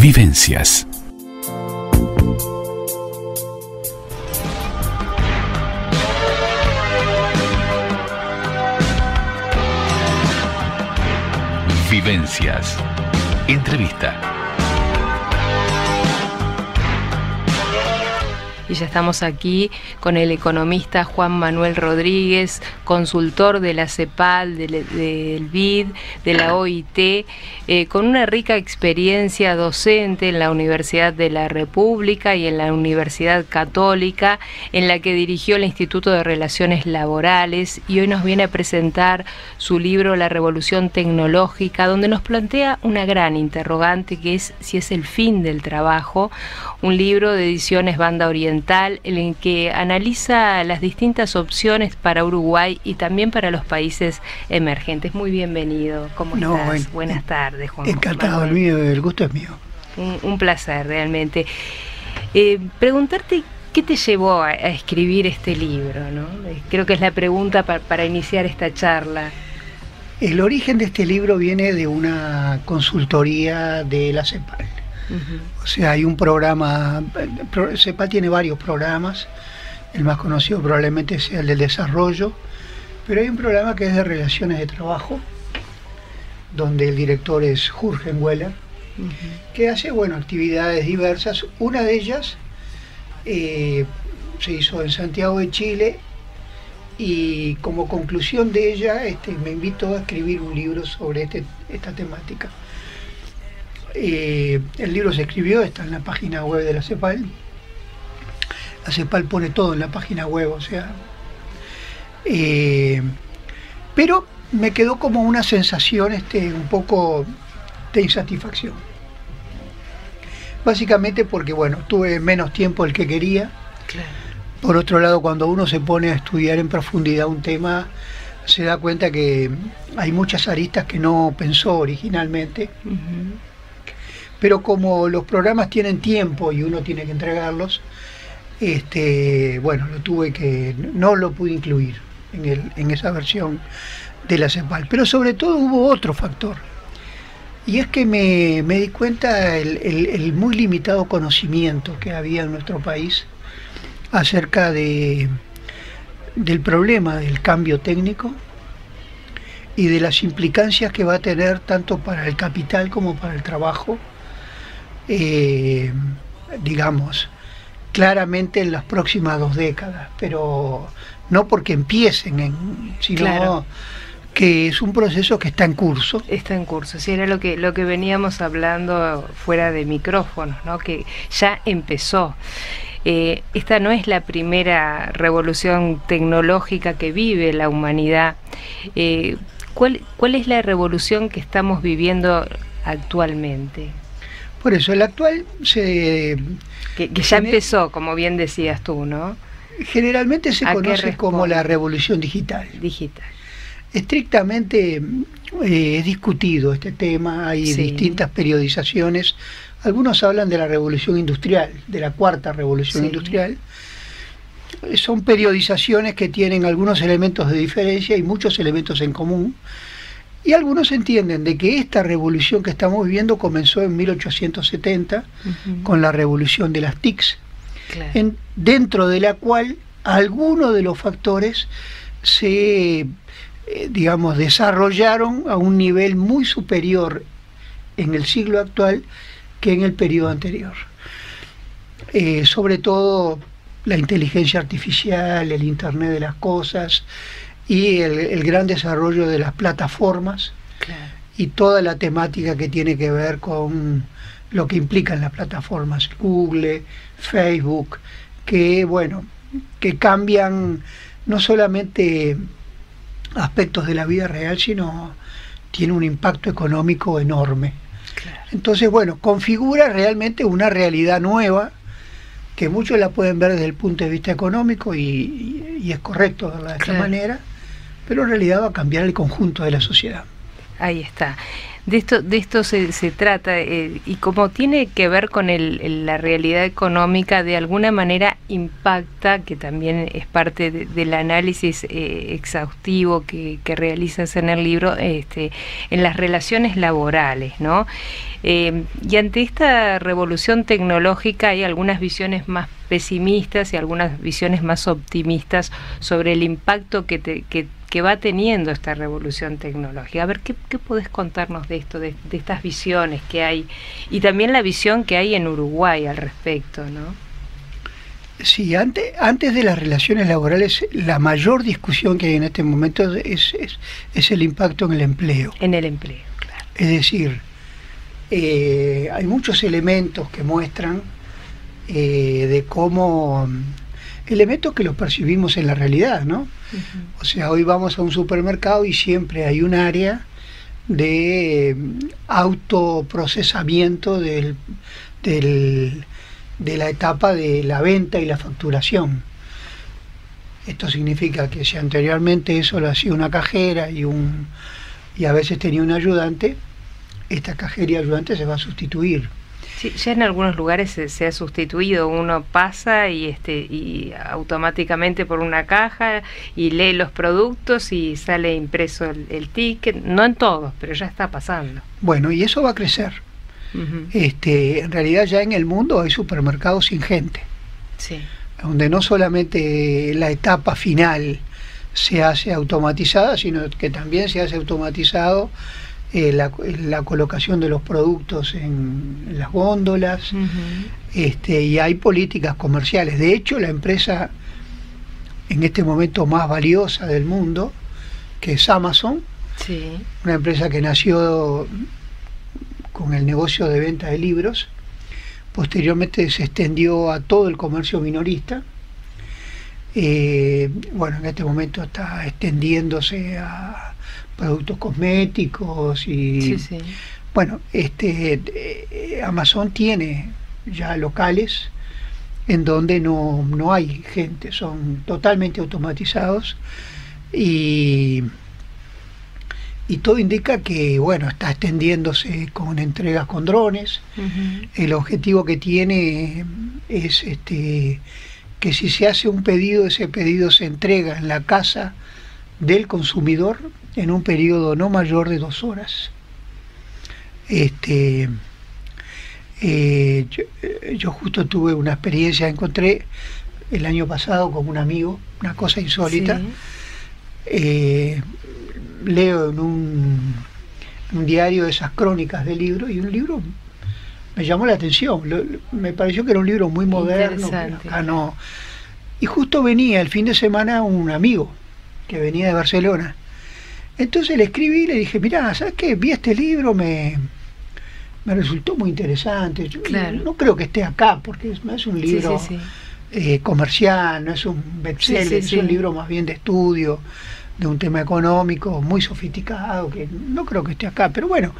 Vivencias. Vivencias. Entrevista. Y ya estamos aquí con el economista Juan Manuel Rodríguez, consultor de la CEPAL, del BID, de la OIT, con una rica experiencia docente en la Universidad de la República y en la Universidad Católica, en la que dirigió el Instituto de Relaciones Laborales, y hoy nos viene a presentar su libro La Revolución Tecnológica, donde nos plantea una gran interrogante, que es si es el fin del trabajo, un libro de ediciones Banda Oriental, en el que analiza las distintas opciones para Uruguay y también para los países emergentes. Muy bienvenido. ¿Cómo estás? Buenas tardes, Juan. Encantado, el gusto es mío. Un placer, realmente. Preguntarte qué te llevó a escribir este libro, ¿no? Creo que es la pregunta para iniciar esta charla. El origen de este libro viene de una consultoría de la CEPAL. O sea, hay un programa, CEPAL tiene varios programas, el más conocido probablemente sea el del desarrollo, pero hay un programa que es de relaciones de trabajo, donde el director es Jürgen Weller, que hace, actividades diversas. Una de ellas se hizo en Santiago de Chile, y como conclusión de ella me invitó a escribir un libro sobre esta temática. El libro se escribió, está en la página web de la CEPAL. La CEPAL pone todo en la página web, o sea. Pero me quedó como una sensación un poco de insatisfacción. Básicamente porque, tuve menos tiempo del que quería. Claro. Por otro lado, cuando uno se pone a estudiar en profundidad un tema, se da cuenta que hay muchas aristas que no pensó originalmente. Pero como los programas tienen tiempo y uno tiene que entregarlos, no lo pude incluir en esa versión de la CEPAL. Pero sobre todo hubo otro factor, y es que me di cuenta el muy limitado conocimiento que había en nuestro país acerca del problema del cambio técnico y de las implicancias que va a tener tanto para el capital como para el trabajo, claramente en las próximas 2 décadas, pero no porque empiecen, sino claro, que es un proceso que está en curso. Está en curso, sí, era lo que veníamos hablando fuera de micrófonos, ¿no? Que ya empezó. Esta no es la primera revolución tecnológica que vive la humanidad. ¿Cuál es la revolución que estamos viviendo actualmente? Por eso, el actual que ya empezó, como bien decías tú, ¿no? Generalmente se conoce como la revolución digital. Estrictamente es discutido este tema, hay distintas periodizaciones. Algunos hablan de la revolución industrial, de la cuarta revolución industrial. Son periodizaciones que tienen algunos elementos de diferencia y muchos elementos en común. Y algunos entienden de que esta revolución que estamos viviendo comenzó en 1870 con la revolución de las TICs, claro, dentro de la cual algunos de los factores se, desarrollaron a un nivel muy superior en el siglo actual que en el periodo anterior. Sobre todo la inteligencia artificial, el Internet de las cosas, y el gran desarrollo de las plataformas, claro, y toda la temática que tiene que ver con lo que implican las plataformas, Google, Facebook, que cambian no solamente aspectos de la vida real, sino tiene un impacto económico enorme. Claro. Entonces, configura realmente una realidad nueva, que muchos la pueden ver desde el punto de vista económico, y es correcto verla de esta manera, pero en realidad va a cambiar el conjunto de la sociedad. Ahí está. De esto se trata, y como tiene que ver con la realidad económica, de alguna manera impacta, que también es parte del análisis exhaustivo que realizas en el libro, en las relaciones laborales, ¿no? Y ante esta revolución tecnológica hay algunas visiones más pesimistas y algunas visiones más optimistas sobre el impacto que va teniendo esta revolución tecnológica. A ver, ¿qué podés contarnos de esto, de estas visiones que hay, y también la visión que hay en Uruguay al respecto, ¿no? Sí, antes de las relaciones laborales, la mayor discusión que hay en este momento es el impacto en el empleo. En el empleo, claro. Es decir, hay muchos elementos que muestran de cómo... elementos que los percibimos en la realidad, ¿no? O sea, hoy vamos a un supermercado y siempre hay un área de autoprocesamiento de la etapa de la venta y la facturación. Esto significa que si anteriormente eso lo hacía una cajera y a veces tenía un ayudante, esta cajera y ayudante se va a sustituir. Sí, ya en algunos lugares se ha sustituido, uno pasa y automáticamente por una caja y lee los productos y sale impreso el ticket, no en todos, pero ya está pasando. Bueno, y eso va a crecer. En realidad ya en el mundo hay supermercados sin gente, sí, donde no solamente la etapa final se hace automatizada, sino que también se hace automatizado la colocación de los productos en las góndolas, y hay políticas comerciales. De hecho, la empresa en este momento más valiosa del mundo, que es Amazon, sí, una empresa que nació con el negocio de venta de libros, posteriormente se extendió a todo el comercio minorista. Bueno, en este momento está extendiéndose a productos cosméticos y sí, sí. Bueno, Amazon tiene ya locales en donde no hay gente, son totalmente automatizados y todo indica que bueno, está extendiéndose con entregas con drones. El objetivo que tiene es que si se hace un pedido, ese pedido se entrega en la casa del consumidor en un periodo no mayor de 2 horas. Yo justo tuve una experiencia, encontré el año pasado con un amigo, una cosa insólita. Sí. Leo en un diario esas crónicas del libro, y un libro me llamó la atención, me pareció que era un libro muy moderno, acá no. Y justo venía el fin de semana un amigo que venía de Barcelona. Entonces le escribí y le dije, mirá, ¿sabes qué? Vi este libro, me resultó muy interesante. Yo no creo que esté acá, porque no es un libro comercial, no es un bestseller, es un libro más bien de estudio, de un tema económico muy sofisticado, que no creo que esté acá. Pero bueno,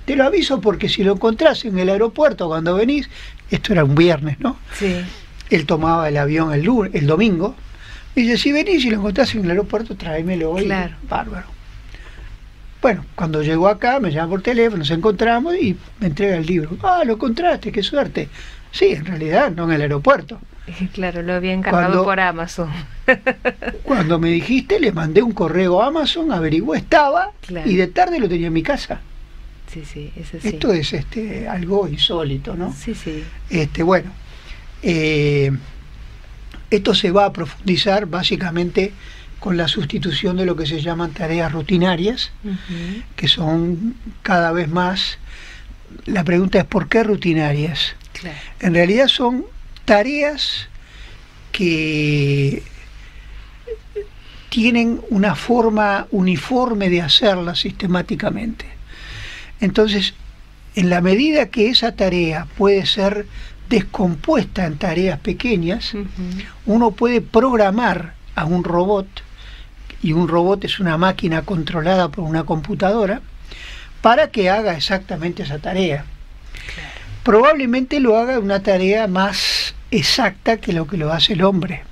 te lo aviso porque si lo encontrás en el aeropuerto cuando venís, esto era un viernes, ¿no? Sí. Él tomaba el avión el domingo, y dice, si venís y lo encontrás en el aeropuerto, tráemelo hoy. Claro. Bárbaro. Bueno, cuando llegó acá, me llama por teléfono, nos encontramos y me entrega el libro. Ah, lo encontraste, qué suerte. Sí, en realidad, no en el aeropuerto. Claro, lo había encargado por Amazon. Cuando me dijiste, le mandé un correo a Amazon, averigué, estaba, y de tarde lo tenía en mi casa. Sí, sí, eso sí. Esto es algo insólito, ¿no? Sí, sí. Bueno, esto se va a profundizar básicamente con la sustitución de lo que se llaman tareas rutinarias, que son cada vez más. La pregunta es ¿por qué rutinarias? Claro. En realidad son tareas que tienen una forma uniforme de hacerlas sistemáticamente. Entonces, en la medida que esa tarea puede ser descompuesta en tareas pequeñas, uno puede programar a un robot, y un robot es una máquina controlada por una computadora, para que haga exactamente esa tarea. Claro. Probablemente lo haga una tarea más exacta que lo hace el hombre.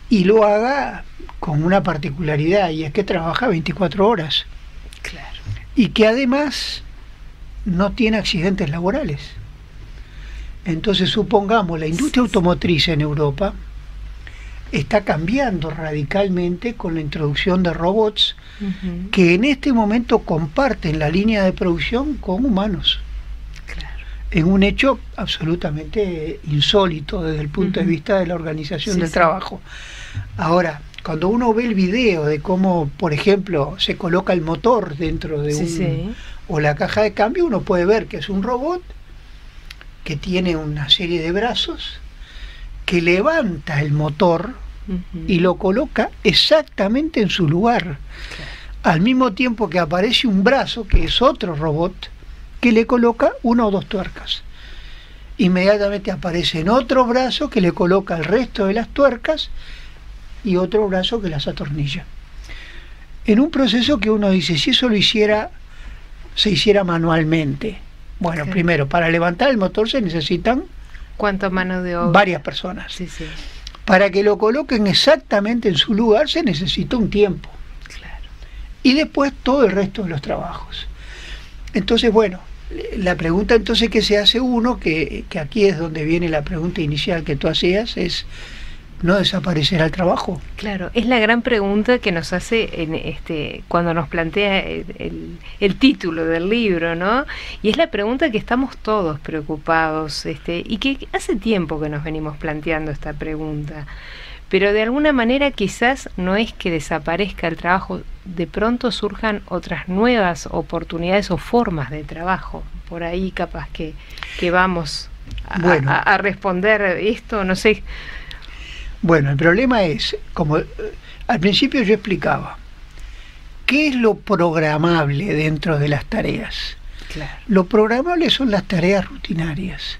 Y lo haga con una particularidad, y es que trabaja 24 horas. Claro. y que además no tiene accidentes laborales. Entonces, supongamos, la industria automotriz en Europa está cambiando radicalmente con la introducción de robots que en este momento comparten la línea de producción con humanos. Claro. En un hecho absolutamente insólito desde el punto de vista de la organización del trabajo. Ahora, cuando uno ve el video de cómo, por ejemplo, se coloca el motor dentro de o la caja de cambio, uno puede ver que es un robot que tiene una serie de brazos, que levanta el motor y lo coloca exactamente en su lugar, al mismo tiempo que aparece un brazo, que es otro robot, que le coloca una o dos tuercas. Inmediatamente aparece en otro brazo que le coloca el resto de las tuercas y otro brazo que las atornilla. En un proceso que uno dice, si eso se hiciera manualmente. Bueno, primero, para levantar el motor se necesitan ¿cuántas manos de obra? Varias personas. Sí, sí. Para que lo coloquen exactamente en su lugar se necesita un tiempo. Claro. Y después todo el resto de los trabajos. Entonces, bueno, la pregunta entonces que se hace uno, que aquí es donde viene la pregunta inicial que tú hacías, es: ¿no desaparecerá el trabajo? Claro, es la gran pregunta que nos hace cuando nos plantea el título del libro, ¿no? Y es la pregunta que estamos todos preocupados, y que hace tiempo que nos venimos planteando esta pregunta. Pero de alguna manera quizás no es que desaparezca el trabajo, de pronto surjan otras nuevas oportunidades o formas de trabajo. Por ahí capaz que vamos a responder esto, no sé. Bueno, el problema es, como al principio yo explicaba, ¿qué es lo programable dentro de las tareas? Claro. Lo programable son las tareas rutinarias.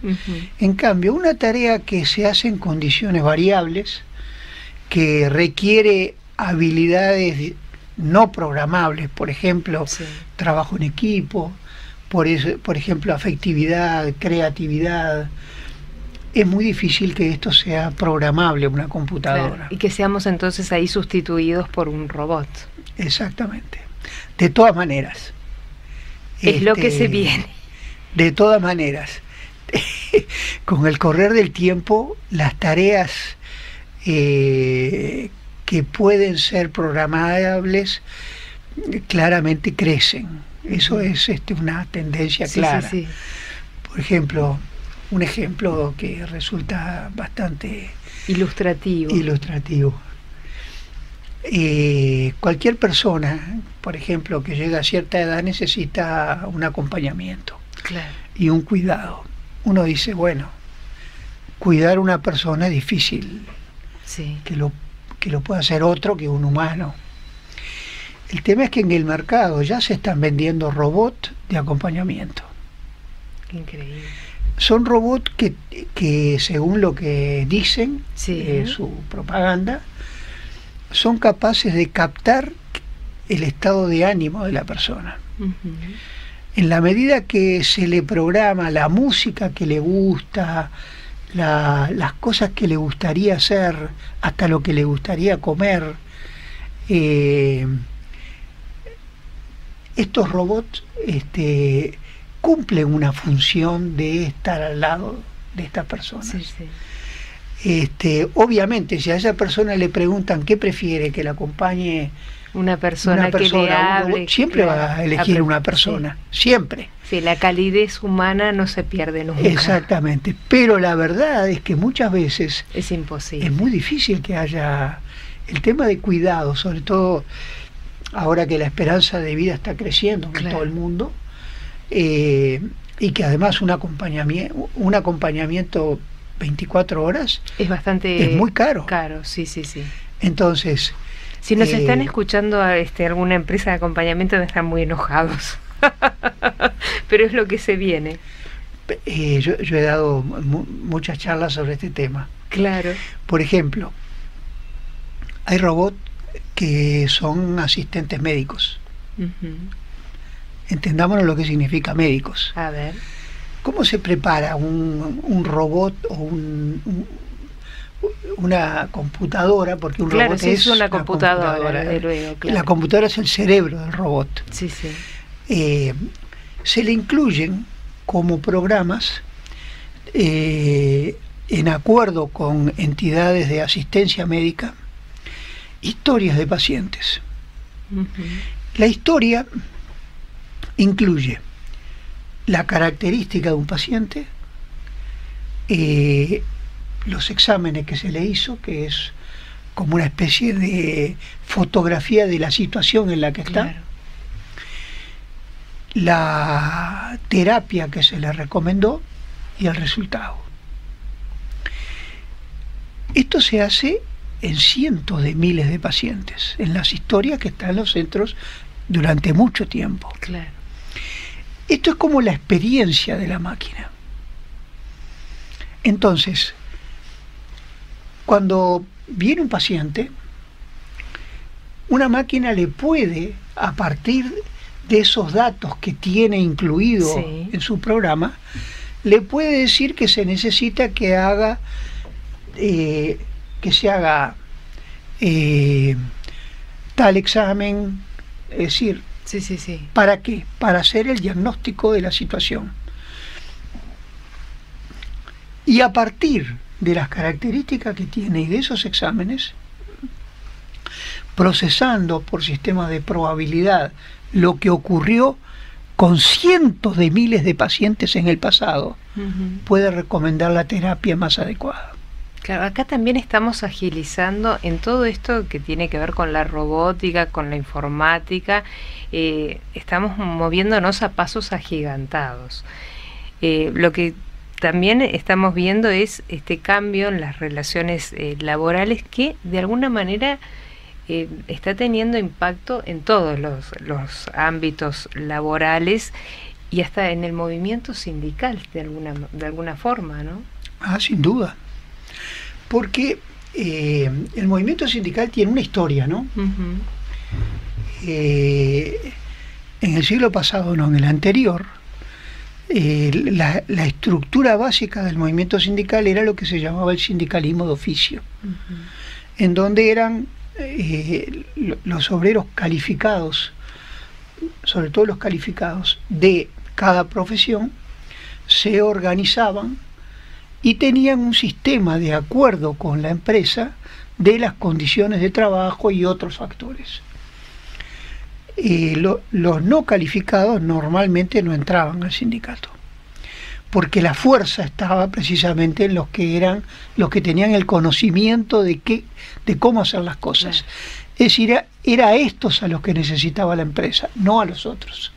En cambio, una tarea que se hace en condiciones variables, que requiere habilidades no programables, por ejemplo, trabajo en equipo, por ejemplo, afectividad, creatividad, es muy difícil que esto sea programable en una computadora. Claro, y que seamos entonces ahí sustituidos por un robot. Exactamente. De todas maneras. Es lo que se viene. De todas maneras. Con el correr del tiempo, las tareas que pueden ser programables claramente crecen. Eso es una tendencia clara. Sí. Por ejemplo, un ejemplo que resulta bastante ilustrativo. Cualquier persona, por ejemplo, que llega a cierta edad necesita un acompañamiento y un cuidado. Uno dice, bueno, cuidar a una persona es difícil, que lo pueda hacer otro que un humano. El tema es que en el mercado ya se están vendiendo robots de acompañamiento. Increíble. Son robots que según lo que dicen, su propaganda, son capaces de captar el estado de ánimo de la persona. En la medida que se le programa la música que le gusta, las cosas que le gustaría hacer, hasta lo que le gustaría comer, estos robots cumplen una función de estar al lado de estas personas. Obviamente, si a esa persona le preguntan qué prefiere, que le acompañe una persona que le hable, siempre va a elegir una persona, siempre. Sí, la calidez humana no se pierde nunca. Exactamente, pero la verdad es que muchas veces es imposible. Es muy difícil que haya el tema de cuidado, sobre todo ahora que la esperanza de vida está creciendo en todo el mundo, y que además un acompañamiento 24 horas es muy caro. Sí. Entonces, si nos están escuchando alguna empresa de acompañamiento, están muy enojados. Pero es lo que se viene. Yo he dado muchas charlas sobre este tema. Claro. Por ejemplo, hay robots que son asistentes médicos. Entendámonos lo que significa médicos. A ver. ¿Cómo se prepara un robot o una computadora? Porque un robot es una computadora, desde luego. La computadora es el cerebro del robot. Sí. se le incluyen como programas en acuerdo con entidades de asistencia médica, historias de pacientes. La historia incluye la característica de un paciente, los exámenes que se le hizo, que es como una especie de fotografía de la situación en la que está, claro, la terapia que se le recomendó y el resultado. Esto se hace en cientos de miles de pacientes, en las historias que están en los centros durante mucho tiempo. Claro. Esto es como la experiencia de la máquina. Entonces, cuando viene un paciente, una máquina le puede, a partir de esos datos que tiene incluido, sí, en su programa, le puede decir que se necesita que haga tal examen, es decir, sí. ¿Para qué? Para hacer el diagnóstico de la situación. Y a partir de las características que tiene y de esos exámenes, procesando por sistemas de probabilidad lo que ocurrió con cientos de miles de pacientes en el pasado, puede recomendar la terapia más adecuada. Claro, acá también estamos agilizando en todo esto que tiene que ver con la robótica, con la informática, estamos moviéndonos a pasos agigantados. Lo que también estamos viendo es este cambio en las relaciones laborales que de alguna manera está teniendo impacto en todos los ámbitos laborales y hasta en el movimiento sindical de alguna forma, ¿no? Ah, sin duda. Porque el movimiento sindical tiene una historia, ¿no? En el siglo pasado, no, en el anterior, la estructura básica del movimiento sindical era lo que se llamaba el sindicalismo de oficio, en donde eran los obreros calificados, sobre todo los calificados de cada profesión, se organizaban y tenían un sistema de acuerdo con la empresa de las condiciones de trabajo y otros factores. Los no calificados normalmente no entraban al sindicato, porque la fuerza estaba precisamente en los que tenían el conocimiento de cómo hacer las cosas. Es decir, era a estos a los que necesitaba la empresa, no a los otros.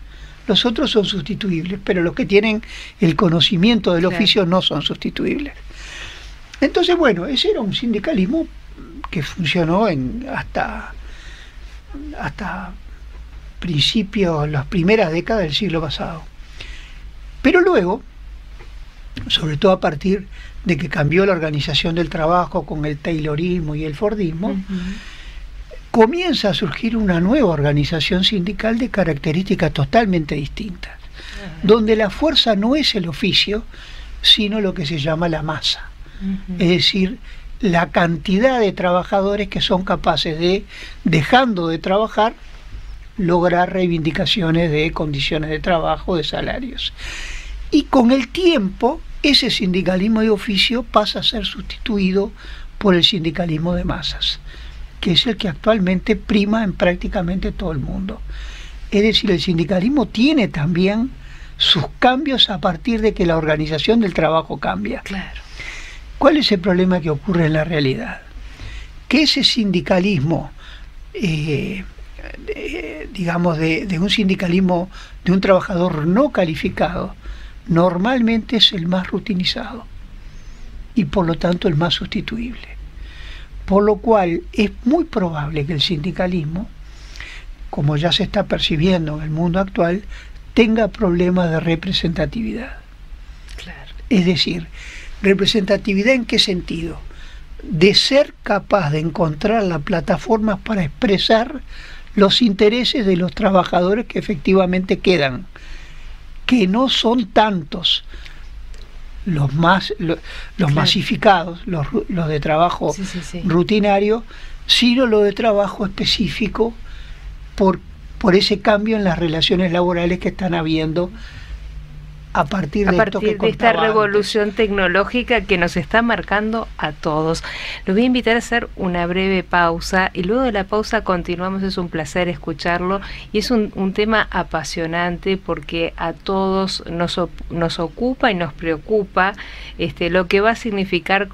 Los otros son sustituibles, pero los que tienen el conocimiento del oficio no son sustituibles. Entonces, bueno, ese era un sindicalismo que funcionó hasta principios, las primeras décadas del siglo pasado. Pero luego, sobre todo a partir de que cambió la organización del trabajo con el taylorismo y el fordismo, comienza a surgir una nueva organización sindical de características totalmente distintas, donde la fuerza no es el oficio, sino lo que se llama la masa. Es decir, la cantidad de trabajadores que son capaces de, dejando de trabajar, lograr reivindicaciones de condiciones de trabajo, de salarios. Y con el tiempo, ese sindicalismo de oficio pasa a ser sustituido por el sindicalismo de masas, que es el que actualmente prima en prácticamente todo el mundo. Es decir, el sindicalismo tiene también sus cambios a partir de que la organización del trabajo cambia. Claro. ¿Cuál es el problema que ocurre en la realidad? Que ese sindicalismo, digamos, de un sindicalismo de un trabajador no calificado, normalmente es el más rutinizado y por lo tanto el más sustituible. Por lo cual es muy probable que el sindicalismo, como ya se está percibiendo en el mundo actual, tenga problemas de representatividad. Claro. Es decir, ¿representatividad en qué sentido? De ser capaz de encontrar las plataformas para expresar los intereses de los trabajadores que efectivamente quedan, que no son tantos los masificados, los de trabajo rutinario, sino los de trabajo específico por ese cambio en las relaciones laborales que están habiendo a partir de esta revolución tecnológica que nos está marcando a todos. Los voy a invitar a hacer una breve pausa y luego de la pausa continuamos. Es un placer escucharlo y es un tema apasionante porque a todos nos ocupa y nos preocupa lo que va a significar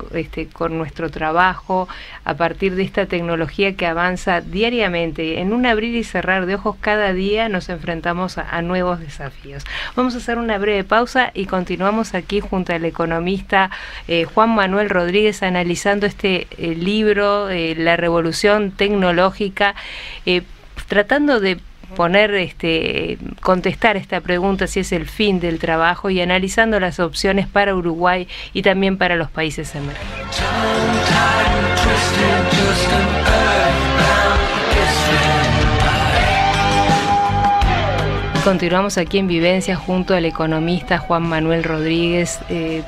con nuestro trabajo a partir de esta tecnología que avanza diariamente. En un abrir y cerrar de ojos cada día nos enfrentamos a nuevos desafíos. Vamos a hacer una breve pausa y continuamos aquí junto al economista Juan Manuel Rodríguez analizando este libro, La Revolución Tecnológica, tratando de contestar esta pregunta, si es el fin del trabajo, y analizando las opciones para Uruguay y también para los países emergentes. Continuamos aquí en Vivencias junto al economista Juan Manuel Rodríguez,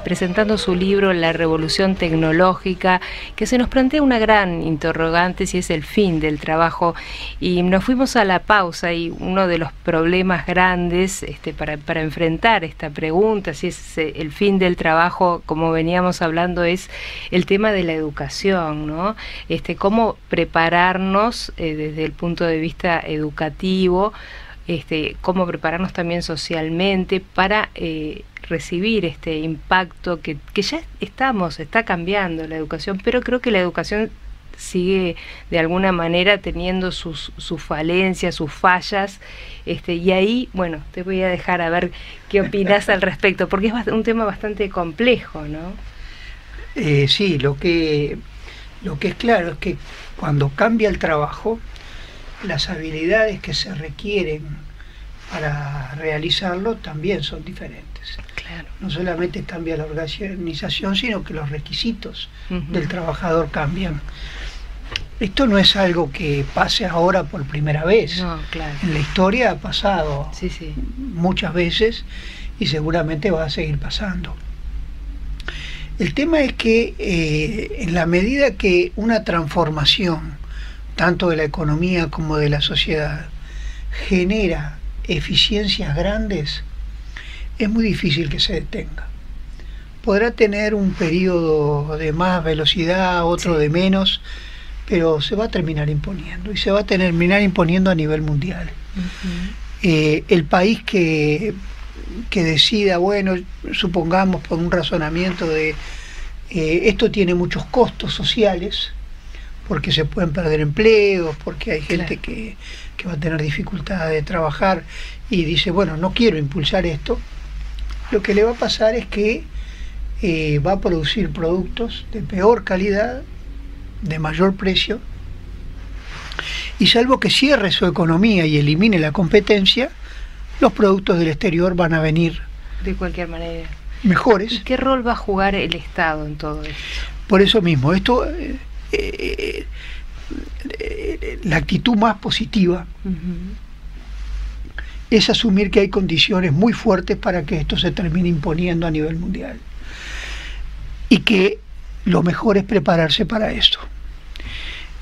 presentando su libro La Revolución Tecnológica, que se nos plantea una gran interrogante, si es el fin del trabajo. Y nos fuimos a la pausa y uno de los problemas grandes para enfrentar esta pregunta, si es el fin del trabajo, como veníamos hablando, es el tema de la educación, ¿no? Cómo prepararnos desde el punto de vista educativo, cómo prepararnos también socialmente para recibir este impacto que ya está cambiando la educación, pero creo que la educación sigue de alguna manera teniendo sus falencias, sus fallas, y ahí, bueno, te voy a dejar a ver qué opinas al respecto, porque es un tema bastante complejo, ¿no? Sí, lo que es claro es que cuando cambia el trabajo, las habilidades que se requieren para realizarlo también son diferentes. Claro. No solamente cambia la organización, sino que los requisitos del trabajador cambian. Esto no es algo que pase ahora por primera vez. No, claro. En la historia ha pasado sí. muchas veces y seguramente va a seguir pasando. El tema es que en la medida que una transformación tanto de la economía como de la sociedad, genera eficiencias grandes, es muy difícil que se detenga. Podrá tener un periodo de más velocidad, otro de menos, pero se va a terminar imponiendo, y se va a terminar imponiendo a nivel mundial. El país que decida, bueno, supongamos por un razonamiento de esto tiene muchos costos sociales, porque se pueden perder empleos, porque hay gente que va a tener dificultad de trabajar y dice, bueno, no quiero impulsar esto, lo que le va a pasar es que va a producir productos de peor calidad, de mayor precio, y salvo que cierre su economía y elimine la competencia, los productos del exterior van a venir de cualquier manera mejores. ¿Y qué rol va a jugar el Estado en todo esto? Por eso mismo, esto la actitud más positiva es asumir que hay condiciones muy fuertes para que esto se termine imponiendo a nivel mundial y que lo mejor es prepararse para eso.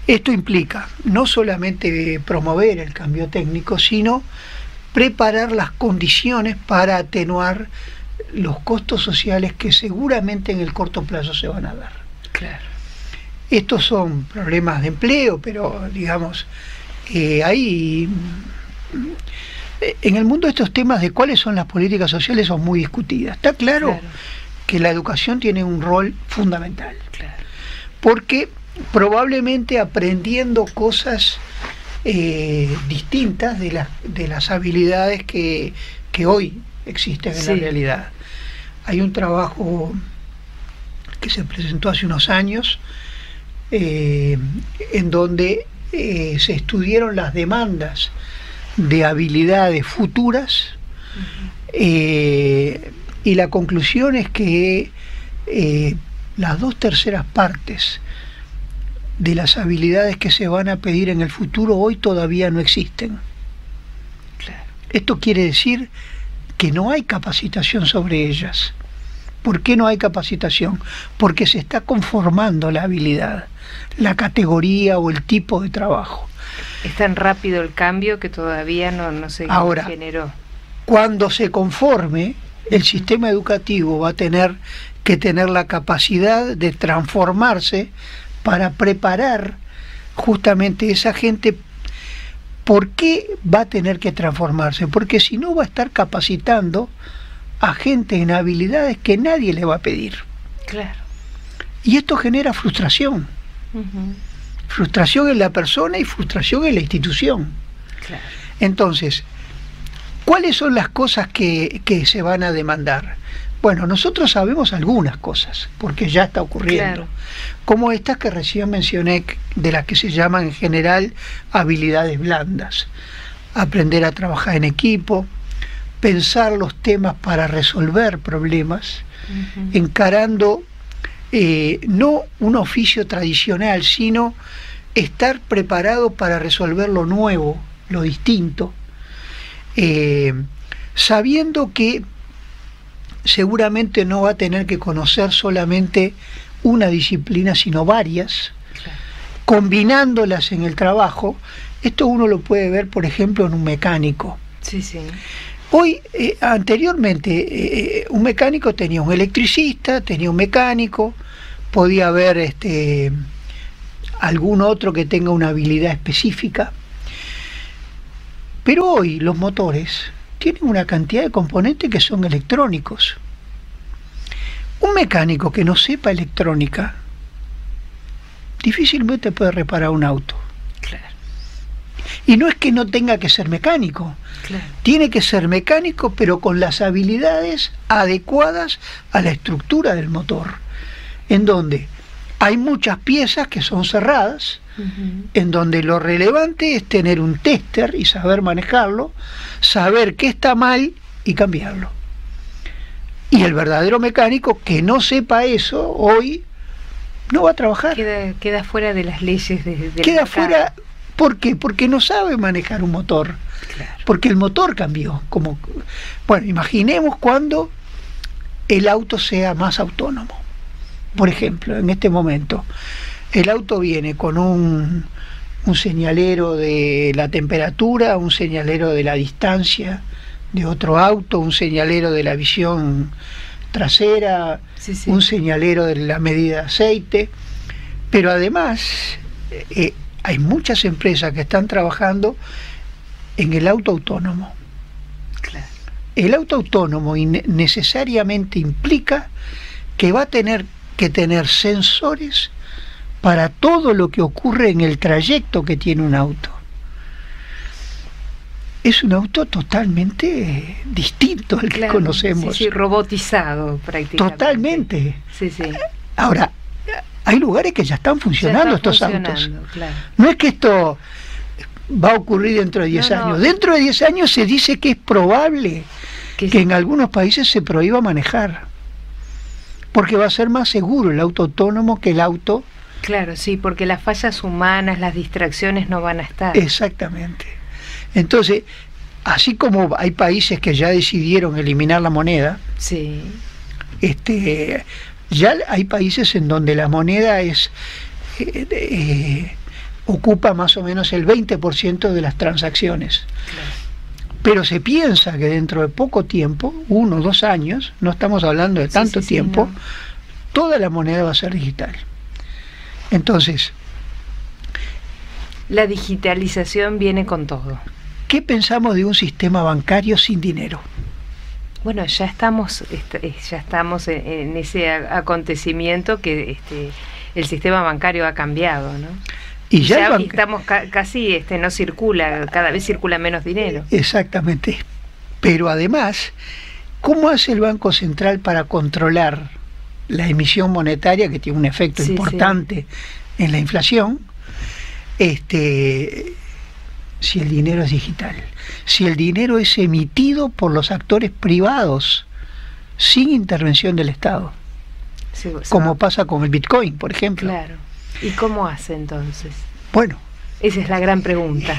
Esto implica no solamente promover el cambio técnico, sino preparar las condiciones para atenuar los costos sociales que seguramente en el corto plazo se van a dar. Claro. Estos son problemas de empleo, pero digamos, hay en el mundo estos temas de cuáles son las políticas sociales son muy discutidas. Está claro que la educación tiene un rol fundamental, porque probablemente aprendiendo cosas distintas de las habilidades que hoy existen en la realidad. Hay un trabajo que se presentó hace unos años en donde se estudiaron las demandas de habilidades futuras y la conclusión es que las 2/3 partes de las habilidades que se van a pedir en el futuro hoy todavía no existen. Esto quiere decir que no hay capacitación sobre ellas. ¿Por qué no hay capacitación? Porque se está conformando la habilidad, la categoría o el tipo de trabajo. Es tan rápido el cambio que todavía no se generó. Cuando se conforme, el sistema educativo va a tener que tener la capacidad de transformarse para preparar justamente esa gente. ¿Por qué va a tener que transformarse? Porque si no va a estar capacitando a gente en habilidades que nadie le va a pedir. Claro. Y esto genera frustración. Frustración en la persona y frustración en la institución. Claro. Entonces, ¿cuáles son las cosas que se van a demandar? Bueno, nosotros sabemos algunas cosas, porque ya está ocurriendo. Claro. Como estas que recién mencioné, de las que se llaman en general habilidades blandas. Aprender a trabajar en equipo, pensar los temas para resolver problemas, encarando no un oficio tradicional, sino estar preparado para resolver lo nuevo, lo distinto, sabiendo que seguramente no va a tener que conocer solamente una disciplina, sino varias, combinándolas en el trabajo. Esto uno lo puede ver, por ejemplo, en un mecánico. Sí, sí. Hoy, anteriormente, un mecánico tenía un electricista, tenía un mecánico, podía haber algún otro que tenga una habilidad específica. Pero hoy los motores tienen una cantidad de componentes que son electrónicos. Un mecánico que no sepa electrónica difícilmente puede reparar un auto. Claro. Y no es que no tenga que ser mecánico. Claro. Tiene que ser mecánico, pero con las habilidades adecuadas a la estructura del motor, en donde hay muchas piezas que son cerradas, en donde lo relevante es tener un tester y saber manejarlo, saber qué está mal y cambiarlo. Y el verdadero mecánico que no sepa eso hoy no va a trabajar. Queda fuera de las leyes del queda mercado. Fuera. ¿Por qué? Porque no sabe manejar un motor. Claro. Porque el motor cambió. Bueno, imaginemos cuando el auto sea más autónomo. Por ejemplo, en este momento, el auto viene con un señalero de la temperatura, un señalero de la distancia de otro auto, un señalero de la visión trasera, un señalero de la medida de aceite. Pero además, hay muchas empresas que están trabajando en el auto autónomo. Claro. El auto autónomo necesariamente implica que va a tener que tener sensores para todo lo que ocurre en el trayecto que tiene un auto. Es un auto totalmente distinto al que conocemos. Sí, robotizado prácticamente. Totalmente. Sí, sí. Ahora, hay lugares que ya están funcionando estos autos. Claro. No es que esto va a ocurrir dentro de 10 años. Dentro de 10 años se dice que es probable que en algunos países se prohíba manejar, porque va a ser más seguro el auto autónomo que el auto. Claro, sí, porque las fallas humanas, las distracciones no van a estar. Exactamente. Entonces, así como hay países que ya decidieron eliminar la moneda, sí, ya hay países en donde la moneda ocupa más o menos el 20% de las transacciones. Claro. Pero se piensa que dentro de poco tiempo, 1 o 2 años, no estamos hablando de tanto tiempo, no, toda la moneda va a ser digital. Entonces, la digitalización viene con todo. ¿Qué pensamos de un sistema bancario sin dinero? Bueno, ya estamos en ese acontecimiento que el sistema bancario ha cambiado, ¿no? Y ya estamos casi, no circula, cada vez circula menos dinero. Exactamente. Pero además, ¿cómo hace el Banco Central para controlar la emisión monetaria, que tiene un efecto importante en la inflación? Si el dinero es digital, si el dinero es emitido por los actores privados sin intervención del Estado, como pasa con el Bitcoin, por ejemplo. Claro. ¿Y cómo hace entonces? Bueno, esa es la gran pregunta.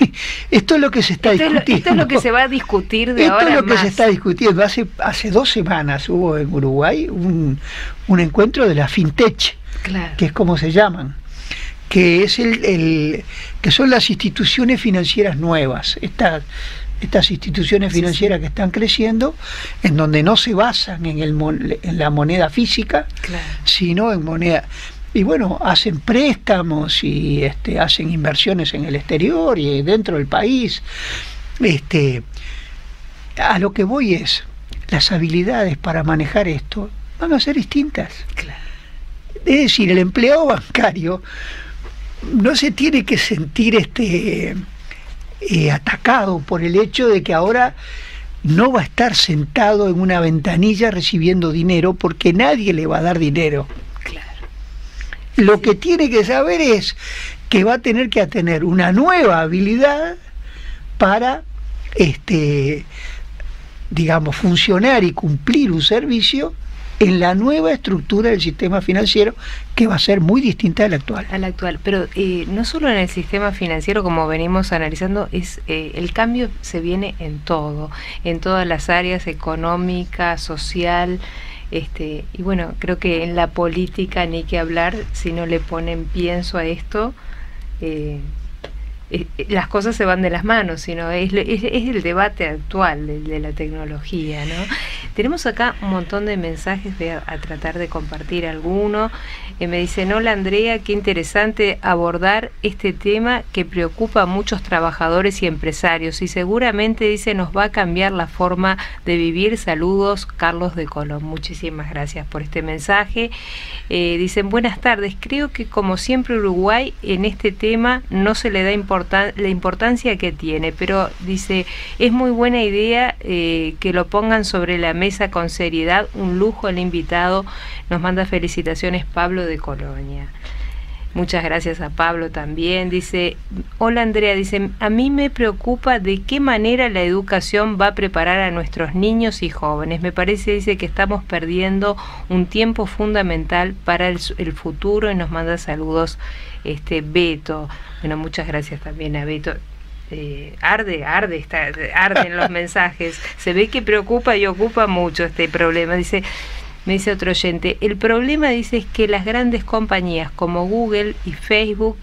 Esto es lo que se está discutiendo. Esto es lo que se va a discutir de ahora en más. Esto es lo que se está discutiendo. Hace 2 semanas hubo en Uruguay un encuentro de la FinTech, claro, que es como se llaman, que es que son las instituciones financieras nuevas, estas instituciones financieras que están creciendo, en donde no se basan en la moneda física, claro, sino en moneda. Y bueno, hacen préstamos y hacen inversiones en el exterior y dentro del país. A lo que voy es, las habilidades para manejar esto van a ser distintas. Claro. Es decir, el empleado bancario no se tiene que sentir atacado por el hecho de que ahora no va a estar sentado en una ventanilla recibiendo dinero, porque nadie le va a dar dinero. Claro. Lo que tiene que saber es que va a tener que tener una nueva habilidad para digamos, funcionar y cumplir un servicio en la nueva estructura del sistema financiero, que va a ser muy distinta a la actual. A la actual, pero no solo en el sistema financiero, como venimos analizando, el cambio se viene en todo, en todas las áreas, económica, social, y bueno, creo que en la política ni que hablar, si no le ponen pienso a esto, las cosas se van de las manos, sino es el debate actual de la tecnología, ¿no? Tenemos acá un montón de mensajes, voy a tratar de compartir alguno. Me dicen: hola Andrea, qué interesante abordar este tema que preocupa a muchos trabajadores y empresarios, y seguramente, dice, nos va a cambiar la forma de vivir. Saludos, Carlos de Colón. Muchísimas gracias por este mensaje. Dicen: buenas tardes, creo que como siempre Uruguay en este tema no se le da la importancia que tiene, pero dice, es muy buena idea que lo pongan sobre la mesa con seriedad. Un lujo el invitado. Nos manda felicitaciones Pablo de Colonia. Muchas gracias a Pablo también. Dice: hola Andrea, dice, a mí me preocupa de qué manera la educación va a preparar a nuestros niños y jóvenes. Me parece, dice, que estamos perdiendo un tiempo fundamental para el futuro, y nos manda saludos Beto. Bueno, muchas gracias también a Beto. Arden los mensajes. Se ve que preocupa y ocupa mucho este problema. Dice, me dice otro oyente, el problema, dice, es que las grandes compañías como Google y Facebook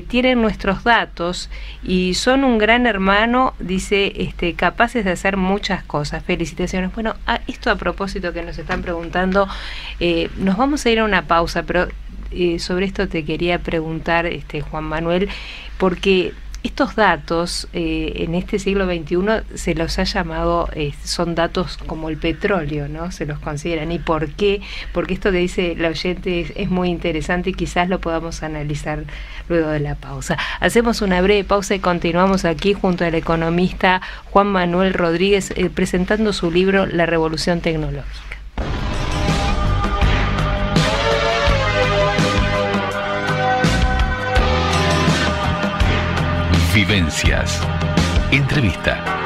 tienen nuestros datos y son un gran hermano, dice, capaces de hacer muchas cosas. Felicitaciones. Bueno, esto a propósito que nos están preguntando, nos vamos a ir a una pausa, pero sobre esto te quería preguntar, Juan Manuel, porque estos datos en este siglo XXI se los ha llamado, son datos como el petróleo, ¿no? Se los consideran. ¿Y por qué? Porque esto que dice la oyente es muy interesante y quizás lo podamos analizar luego de la pausa. Hacemos una breve pausa y continuamos aquí junto al economista Juan Manuel Rodríguez presentando su libro La Revolución Tecnológica. Vivencias. Entrevista.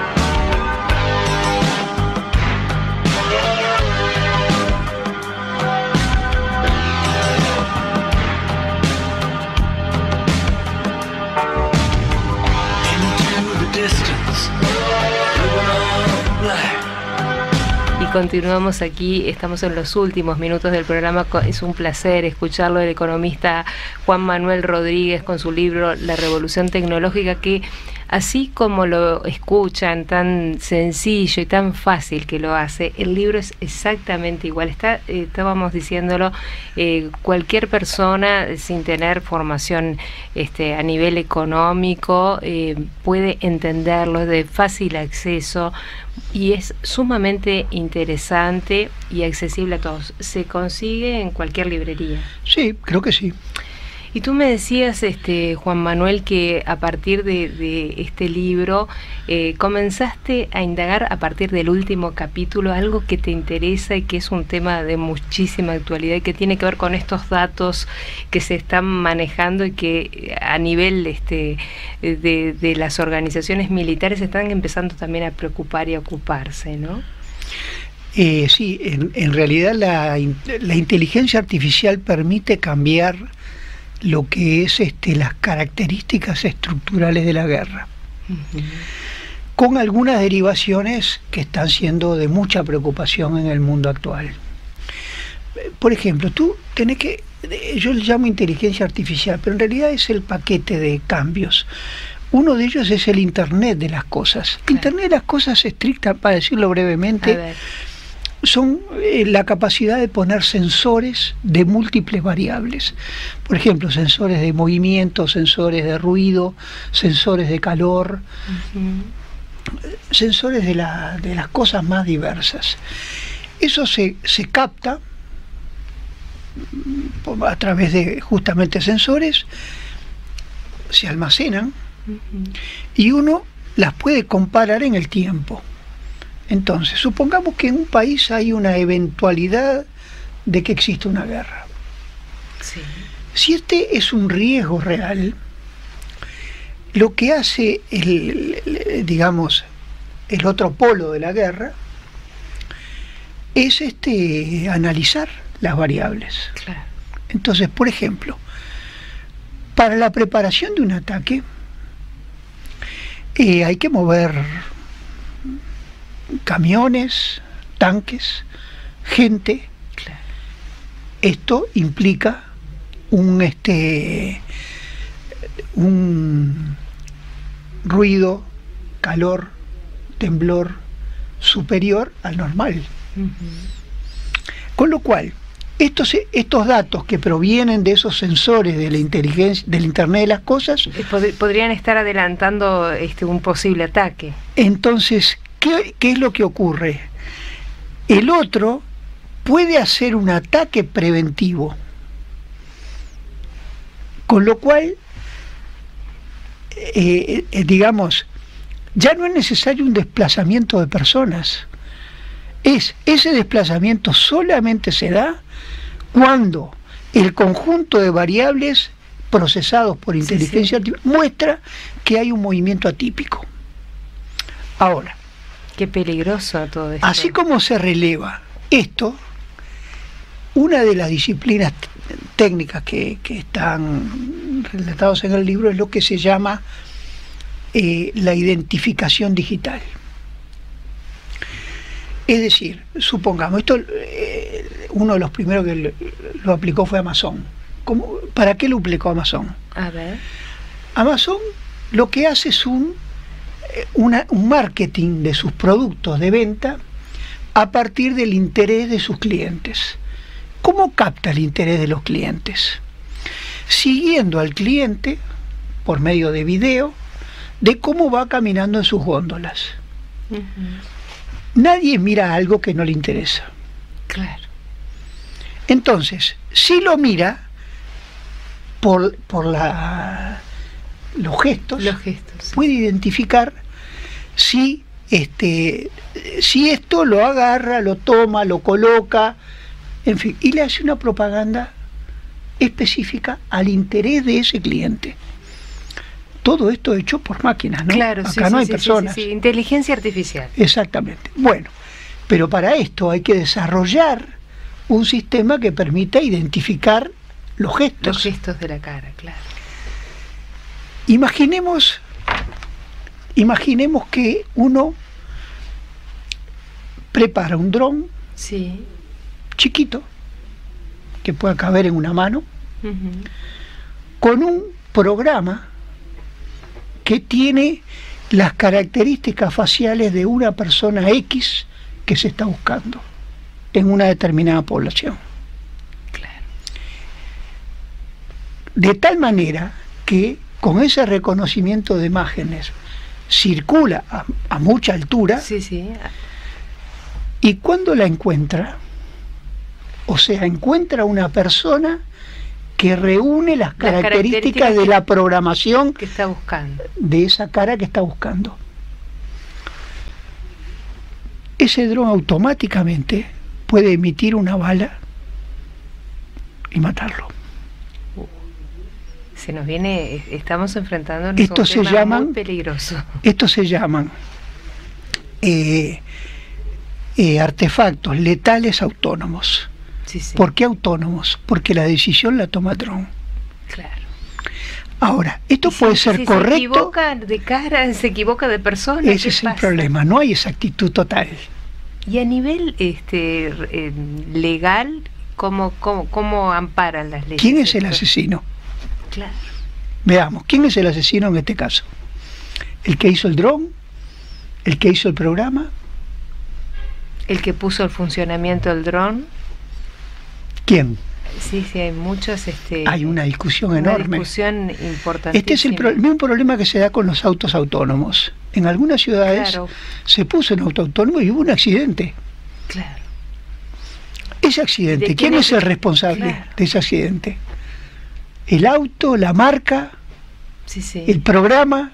Continuamos aquí, estamos en los últimos minutos del programa. Es un placer escucharlo, el economista Juan Manuel Rodríguez con su libro La Revolución Tecnológica, que así como lo escuchan, tan sencillo y tan fácil que lo hace, el libro es exactamente igual. Estábamos diciéndolo, cualquier persona sin tener formación a nivel económico puede entenderlo, de fácil acceso, y es sumamente interesante y accesible a todos. ¿Se consigue en cualquier librería? Sí, creo que sí. Y tú me decías, Juan Manuel, que a partir de este libro comenzaste a indagar a partir del último capítulo algo que te interesa y que es un tema de muchísima actualidad y que tiene que ver con estos datos que se están manejando y que a nivel de las organizaciones militares están empezando también a preocupar y a ocuparse, ¿no? Sí, en realidad la inteligencia artificial permite cambiar lo que es las características estructurales de la guerra, con algunas derivaciones que están siendo de mucha preocupación en el mundo actual. por ejemplo, tú tenés que, yo le llamo inteligencia artificial, pero en realidad es el paquete de cambios. Uno de ellos es el Internet de las cosas. Claro. Internet de las cosas estricta, para decirlo brevemente, son la capacidad de poner sensores de múltiples variables. Por ejemplo, sensores de movimiento, sensores de ruido, sensores de calor, sensores de las cosas más diversas. Eso se capta a través de justamente sensores, se almacenan y uno las puede comparar en el tiempo. Entonces, supongamos que en un país hay una eventualidad de que existe una guerra. Sí. Si este es un riesgo real, lo que hace digamos, el otro polo de la guerra es analizar las variables. Claro. Entonces, por ejemplo, para la preparación de un ataque, hay que mover camiones, tanques, gente. Claro. Esto implica un ruido, calor, temblor superior al normal. Con lo cual, estos datos que provienen de esos sensores de la inteligencia, del Internet de las cosas, podrían estar adelantando un posible ataque. Entonces, ¿qué es lo que ocurre? El otro puede hacer un ataque preventivo, con lo cual, digamos, ya no es necesario un desplazamiento de personas. Ese desplazamiento solamente se da cuando el conjunto de variables procesados por inteligencia artificial muestra que hay un movimiento atípico. Ahora, qué peligroso todo esto. Así como se releva esto, una de las disciplinas técnicas que están relatados en el libro es lo que se llama la identificación digital. Es decir, supongamos, esto uno de los primeros que lo aplicó fue Amazon. ¿Para qué lo aplicó Amazon? A ver. Amazon lo que hace es un marketing de sus productos de venta a partir del interés de sus clientes. ¿Cómo capta el interés de los clientes? Siguiendo al cliente por medio de video de cómo va caminando en sus góndolas. Nadie mira algo que no le interesa. Claro. Entonces, si lo mira por los gestos, sí, puede identificar si esto lo agarra, lo toma, lo coloca, en fin, y le hace una propaganda específica al interés de ese cliente. Todo esto hecho por máquinas, ¿no? Claro, acá no hay personas. Sí, inteligencia artificial. Exactamente. Bueno, pero para esto hay que desarrollar un sistema que permita identificar los gestos. Los gestos de la cara, claro. Imaginemos que uno prepara un dron chiquito, que pueda caber en una mano, con un programa que tiene las características faciales de una persona X que se está buscando en una determinada población. Claro. De tal manera que con ese reconocimiento de imágenes circula a mucha altura, y cuando la encuentra, o sea, encuentra una persona que reúne las características de la programación que está buscando, de esa cara que está buscando, ese dron automáticamente puede emitir una bala y matarlo. Se nos viene, estamos enfrentándonos a un tema muy peligroso. Estos se llaman artefactos letales autónomos. ¿Por qué autónomos? Porque la decisión la toma el dron. Claro. Ahora, esto puede ser correcto. Se equivoca de cara, se equivoca de persona. Ese es el problema, no hay exactitud total. Y a nivel legal, ¿Cómo amparan las leyes? ¿Quién es el asesino? Claro. Veamos, ¿quién es el asesino en este caso? ¿El que hizo el dron? ¿El que hizo el programa? ¿El que puso el funcionamiento del dron? ¿Quién? Sí, hay muchos... hay una discusión enorme. Una discusión importantísima. Este es el mismo problema que se da con los autos autónomos. En algunas ciudades se puso un auto autónomo y hubo un accidente. Claro. Ese accidente, ¿quién es el responsable de ese accidente? ¿El auto, la marca, el programa?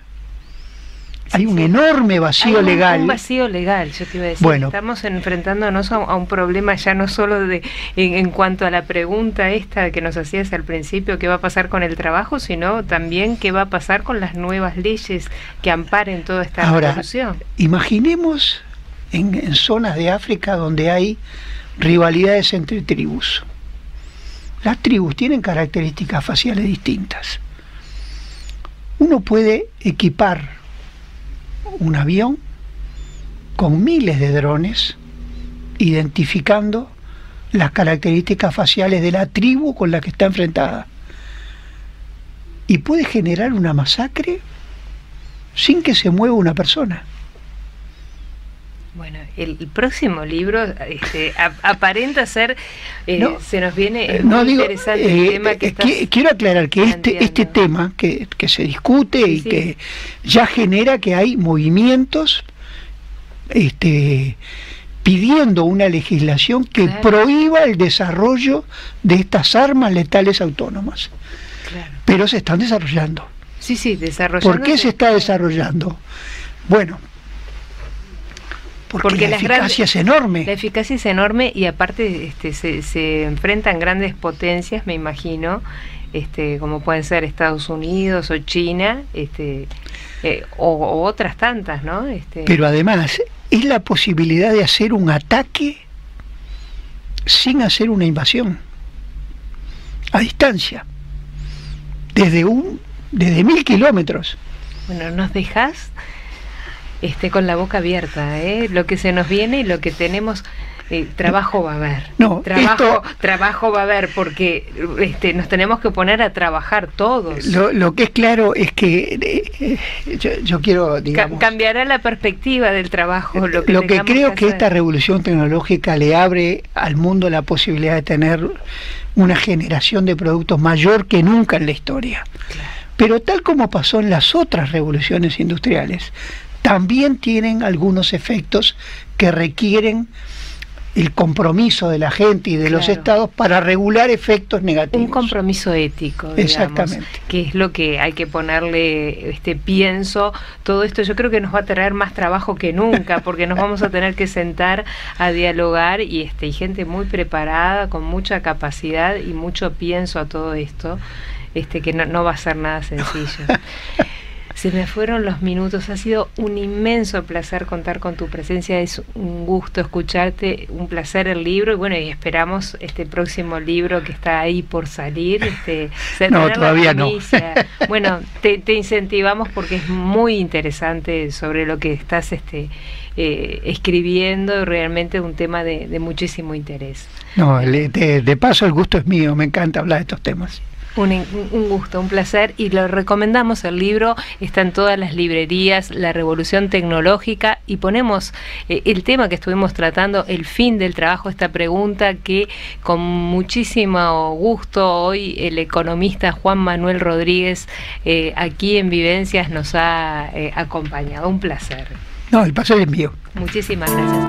Hay un enorme vacío legal. Un vacío legal, yo te iba a decir. Bueno, estamos enfrentándonos a un problema ya no solo en cuanto a la pregunta esta que nos hacías al principio, qué va a pasar con el trabajo, sino también qué va a pasar con las nuevas leyes que amparen toda esta revolución. Imaginemos en zonas de África donde hay rivalidades entre tribus. Las tribus tienen características faciales distintas. Uno puede equipar un avión con miles de drones identificando las características faciales de la tribu con la que está enfrentada, y puede generar una masacre sin que se mueva una persona. Bueno, el próximo libro aparenta ser, se nos viene muy interesante el tema que estás quiero aclarar que este tema que se discute y que ya genera que hay movimientos pidiendo una legislación que prohíba el desarrollo de estas armas letales autónomas. Pero se están desarrollando. Desarrollando. ¿Por qué se está desarrollando? Bueno, porque la eficacia es enorme. La eficacia es enorme y aparte se enfrentan grandes potencias, me imagino, como pueden ser Estados Unidos o China, o otras tantas, ¿no? Pero además es la posibilidad de hacer un ataque sin hacer una invasión, a distancia, desde 1000 kilómetros. Bueno, nos dejas con la boca abierta, lo que se nos viene y lo que tenemos. Trabajo va a haber. Trabajo va a haber, porque nos tenemos que poner a trabajar todos. Lo que es claro es que yo quiero, digamos, cambiará la perspectiva del trabajo. Lo que creo que esta revolución tecnológica le abre al mundo la posibilidad de tener una generación de productos mayor que nunca en la historia. Pero tal como pasó en las otras revoluciones industriales, también tienen algunos efectos que requieren el compromiso de la gente y de los estados para regular efectos negativos. Un compromiso ético, digamos. Exactamente. Que es lo que hay que ponerle, pienso. Todo esto yo creo que nos va a traer más trabajo que nunca, porque nos vamos a tener que sentar a dialogar y gente muy preparada, con mucha capacidad y mucho pienso a todo esto, que no va a ser nada sencillo. Se me fueron los minutos, ha sido un inmenso placer contar con tu presencia, es un gusto escucharte, un placer el libro, y bueno, y esperamos este próximo libro que está ahí por salir. No, todavía no. Bueno, te incentivamos porque es muy interesante sobre lo que estás escribiendo, realmente un tema de muchísimo interés. No, de paso el gusto es mío, me encanta hablar de estos temas. Un gusto, un placer, y lo recomendamos. El libro está en todas las librerías, La Revolución Tecnológica, y ponemos el tema que estuvimos tratando, el fin del trabajo, esta pregunta que con muchísimo gusto hoy el economista Juan Manuel Rodríguez aquí en Vivencias nos ha acompañado. Un placer. No, el placer es mío. Muchísimas gracias.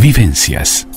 Vivencias.